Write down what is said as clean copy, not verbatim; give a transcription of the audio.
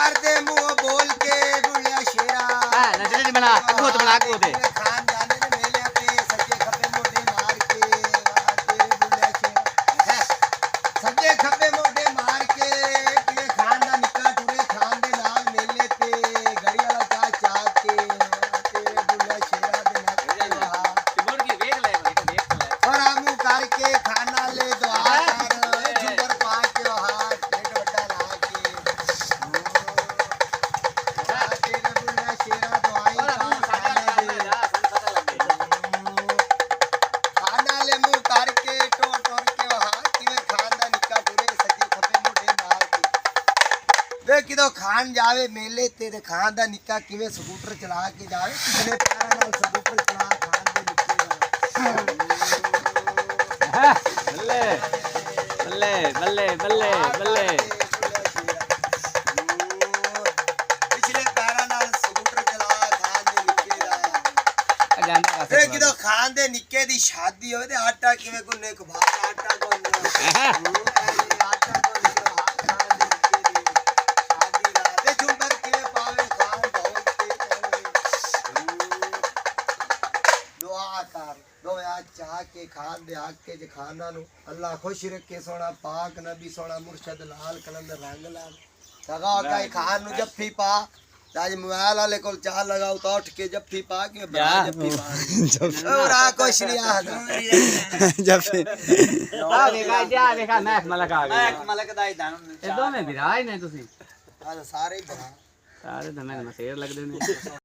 ਕਰਦੇ ਮੂੰਹ ਬੋਲ ਕੇ ਬੁਲਿਆ ਸ਼ੇਰਾ ਨਜ਼ਰ ਦੀ ਬਣਾ ਅੱਗੋਂ ਤੇ ਬਣਾ ਕੇ ਉਹਦੇ ਖਾਨ ਜਾਣੇ ਨੇ ਮੇਲਿਆਂ ਤੇ ਸੱਜੇ ਖੱਬੇ ਮੋਢੇ ਮਾਰ ਕੇ ਤੇਰੇ ਬੁਲਿਆ ਸ਼ੇਰਾ ਸੱਜੇ ਖੱਬੇ ਮੋਢੇ ਮਾਰ ਕੇ ਕਿਵੇਂ ਖਾਨ ਦਾ ਨਿੱਕਾ ਟੁਰੇ ਖਾਨ ਦੇ ਨਾਲ ਮੇਲੇ ਤੇ ਗੜੀ ਵਾਲਾ ਚਾਹ ਚਾਹ ਕੇ ਤੇਰੇ ਬੁਲਿਆ ਸ਼ੇਰਾ ਦੇ ਨਾਲ ਮੁੜ ਕੇ ਵੇਖ ਲੈ और हम करके खाना ले दुआ कर झुंबर पा के हाथ पेट बड़ा ला के तेरे बुला शेरा दुआई खाना ले मुंह करके टोर टोर के हाथ किवे खान दा निक्का टुरे सजी खपे मोढे मार के वे किदो खान जावे मेले ते खान दा निक्का किवे स्कूटर चला के जावे कितने प्यारा नाल स्कूटर चला खान दे निक्के दा ਬੱਲੇ ਬੱਲੇ ਬੱਲੇ ਬੱਲੇ ਪਿਛਲੇ ਪੈਰਾਂ ਨਾਲ ਸਕੂਟਰ ਚਲਾ ਖਾਨ ਦੇ ਨਿੱਕੇ ਦਾ ਜਾਂਦਾ ਇਹ ਕਿਦੋਂ ਖਾਨ ਦੇ ਨਿੱਕੇ ਦੀ ਸ਼ਾਦੀ ਹੋਵੇ ਤੇ ਆਟਾ ਕਿਵੇਂ ਗੁੰਨੇ ਕੋ ਆਟਾ ਗੁੰਨਣਾ ਆਟਾ ਗੁੰਨ ਕੇ ਖਾਨ ਦੇ ਨਿੱਕੇ ਦੀ ਸ਼ਾਦੀ ਦਾ ਤੇ ਝੁੰਬਰ ਕਿਵੇਂ ਪਾਵੇ ਖਾਨ ਬਹੁਤ ਤੇ ਦੁਆ ਕਰ दोया चाह के खान दे आग के खाना नु अल्लाह खुश रखे सोना पाक नबी सोना मुर्शद लाल कलंदर रंग लाल सगा का खान नु जफ्फी पा आज मोबाइल वाले को चाह लगाओ तो उठ के जफ्फी पा के जफ्फी पा और आ कुछ नहीं आ जफ्फी ਆ ਵੇਖਾ ਜਾ ਵੇਖਾ ਮੈਂ ਮਲਕ ਆ ਗਿਆ मलक दा ही दान ਇਹ ਦੋਵੇਂ ਵਿਰਾਜ ਨੇ ਤੁਸੀਂ सारे ही बना ਸਾਰੇ ਤਾਂ ਮੈਨੂੰ ਮਸੇਰ ਲੱਗਦੇ ਨੇ